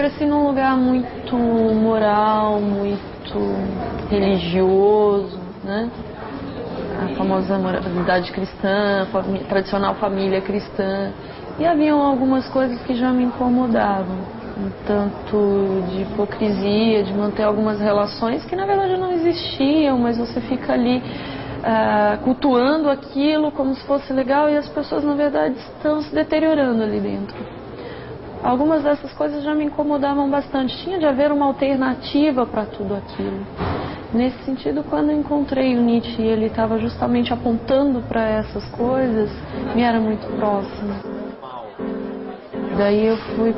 cresci num lugar muito moral, muito religioso, né? A famosa moralidade cristã, a tradicional família cristã. E haviam algumas coisas que já me incomodavam. Um tanto de hipocrisia, de manter algumas relações que na verdade não existiam, mas você fica ali cultuando aquilo como se fosse legal e as pessoas na verdade estão se deteriorando ali dentro. Algumas dessas coisas já me incomodavam bastante. Tinha de haver uma alternativa para tudo aquilo. Nesse sentido, quando eu encontrei o Nietzsche e ele estava justamente apontando para essas coisas, me era muito próximo. Daí eu fui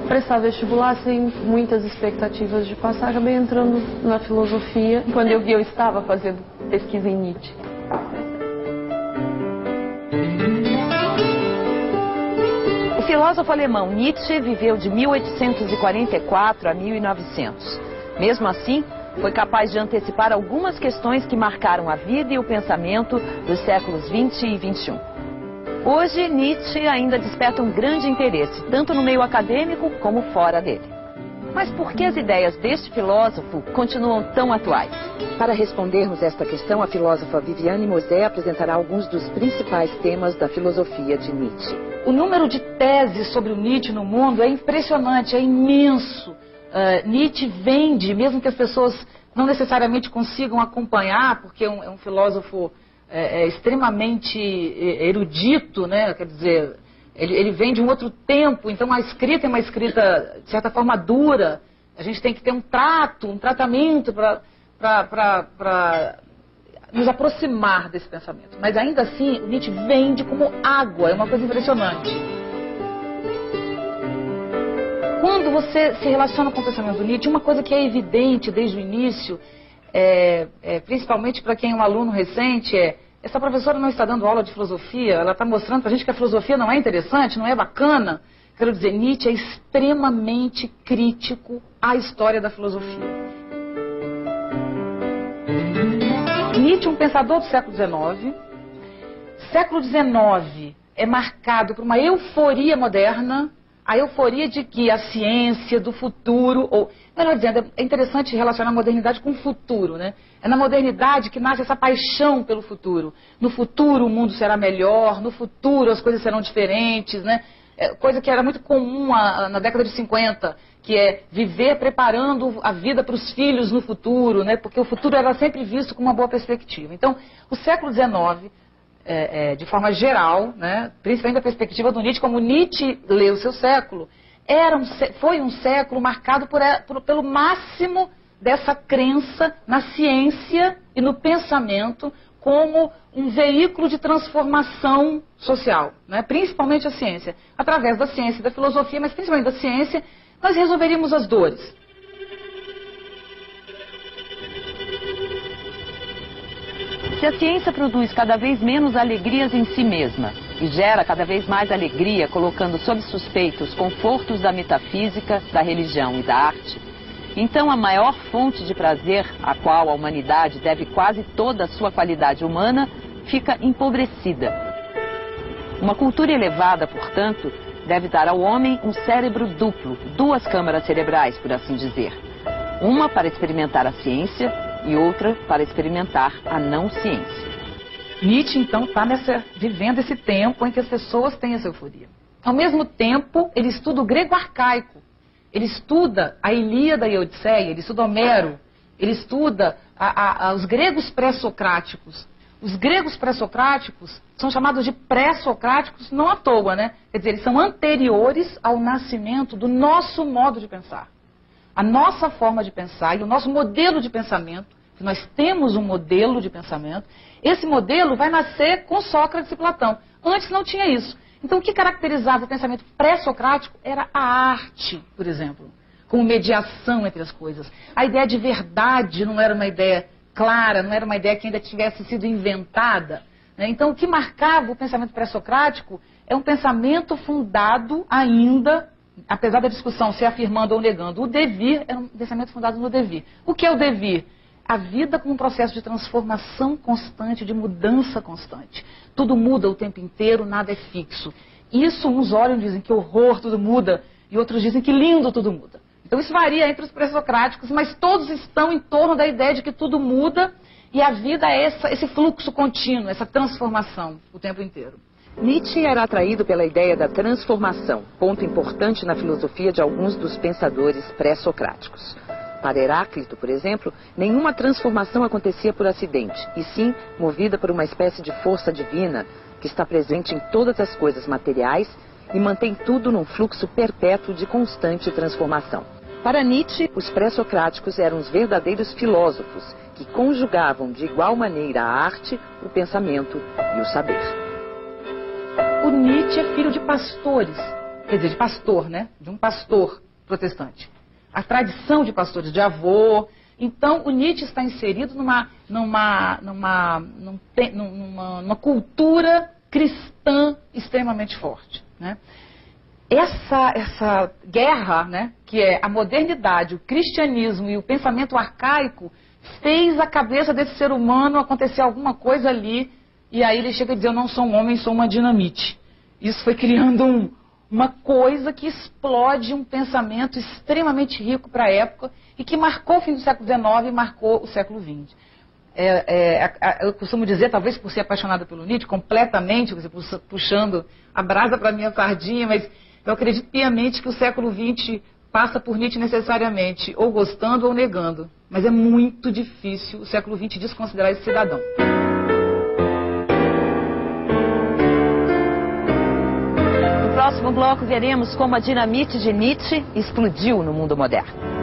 prestar vestibular sem muitas expectativas de passar, acabei entrando na filosofia. Quando eu vi, eu estava fazendo pesquisa em Nietzsche. O filósofo alemão Nietzsche viveu de 1844 a 1900. Mesmo assim, foi capaz de antecipar algumas questões que marcaram a vida e o pensamento dos séculos 20 e 21. Hoje, Nietzsche ainda desperta um grande interesse, tanto no meio acadêmico como fora dele. Mas por que as ideias deste filósofo continuam tão atuais? Para respondermos esta questão, a filósofa Viviane Mosé apresentará alguns dos principais temas da filosofia de Nietzsche. O número de teses sobre o Nietzsche no mundo é impressionante, é imenso. Nietzsche vende, mesmo que as pessoas não necessariamente consigam acompanhar, porque é um filósofo extremamente erudito, né? Quer dizer, ele vem de um outro tempo, então a escrita é uma escrita, de certa forma, dura. A gente tem que ter um tratamento para nos aproximar desse pensamento. Mas ainda assim, o Nietzsche vende como água, é uma coisa impressionante. Quando você se relaciona com o pensamento do Nietzsche, uma coisa que é evidente desde o início, principalmente para quem é um aluno recente, essa professora não está dando aula de filosofia, ela está mostrando para a gente que a filosofia não é interessante, não é bacana. Quero dizer, Nietzsche é extremamente crítico à história da filosofia. Nietzsche é um pensador do século XIX. Século XIX é marcado por uma euforia moderna, a euforia de que a ciência do futuro, ou, melhor dizendo, é interessante relacionar a modernidade com o futuro, né? É na modernidade que nasce essa paixão pelo futuro. No futuro o mundo será melhor, no futuro as coisas serão diferentes, né? Coisa que era muito comum na década de 50, que é viver preparando a vida para os filhos no futuro, né? Porque o futuro era sempre visto com uma boa perspectiva. Então, o século XIX, de forma geral, né? Principalmente da perspectiva do Nietzsche, como Nietzsche leu o seu século, foi um século marcado pelo máximo dessa crença na ciência e no pensamento como um veículo de transformação social, né? Principalmente a ciência. Através da ciência e da filosofia, mas principalmente da ciência, nós resolveríamos as dores. Se a ciência produz cada vez menos alegrias em si mesma e gera cada vez mais alegria, colocando sob suspeita os confortos da metafísica, da religião e da arte, então a maior fonte de prazer, a qual a humanidade deve quase toda a sua qualidade humana, fica empobrecida. Uma cultura elevada, portanto, deve dar ao homem um cérebro duplo, duas câmaras cerebrais, por assim dizer. Uma para experimentar a ciência e outra para experimentar a não ciência. Nietzsche, então, está vivendo esse tempo em que as pessoas têm essa euforia. Ao mesmo tempo, ele estuda o grego arcaico. Ele estuda a Ilíada e a Odisseia, ele estuda Homero, ele estuda os gregos pré-socráticos. Os gregos pré-socráticos são chamados de pré-socráticos não à toa, né? Quer dizer, eles são anteriores ao nascimento do nosso modo de pensar. A nossa forma de pensar e o nosso modelo de pensamento, que nós temos um modelo de pensamento, esse modelo vai nascer com Sócrates e Platão. Antes não tinha isso. Então, o que caracterizava o pensamento pré-socrático era a arte, por exemplo, como mediação entre as coisas. A ideia de verdade não era uma ideia clara, não era uma ideia que ainda tivesse sido inventada, né? Então, o que marcava o pensamento pré-socrático é um pensamento fundado ainda, apesar da discussão se afirmando ou negando, o devir era um pensamento fundado no devir. O que é o devir? A vida como um processo de transformação constante, de mudança constante. Tudo muda o tempo inteiro, nada é fixo. Isso uns olham e dizem que horror, tudo muda. e outros dizem que lindo, tudo muda. Então isso varia entre os pré-socráticos, mas todos estão em torno da ideia de que tudo muda e a vida é esse fluxo contínuo, essa transformação o tempo inteiro. Nietzsche era atraído pela ideia da transformação, ponto importante na filosofia de alguns dos pensadores pré-socráticos. Para Heráclito, por exemplo, nenhuma transformação acontecia por acidente, e sim movida por uma espécie de força divina que está presente em todas as coisas materiais e mantém tudo num fluxo perpétuo de constante transformação. Para Nietzsche, os pré-socráticos eram os verdadeiros filósofos que conjugavam de igual maneira a arte, o pensamento e o saber. O Nietzsche é filho de pastores, quer dizer, de pastor, né? De um pastor protestante. A tradição de pastores, de avô. Então, o Nietzsche está inserido numa cultura cristã extremamente forte, né? Essa guerra, né, que é a modernidade, o cristianismo e o pensamento arcaico, fez a cabeça desse ser humano acontecer alguma coisa ali, e aí ele chega a dizer, eu não sou um homem, sou uma dinamite. Isso foi criando uma coisa que explode um pensamento extremamente rico para a época e que marcou o fim do século XIX e marcou o século XX. Eu costumo dizer, talvez por ser apaixonada pelo Nietzsche, completamente, puxando a brasa para a minha sardinha, mas eu acredito piamente que o século XX passa por Nietzsche necessariamente, ou gostando ou negando. Mas é muito difícil o século XX desconsiderar esse cidadão. No próximo bloco veremos como a dinamite de Nietzsche explodiu no mundo moderno.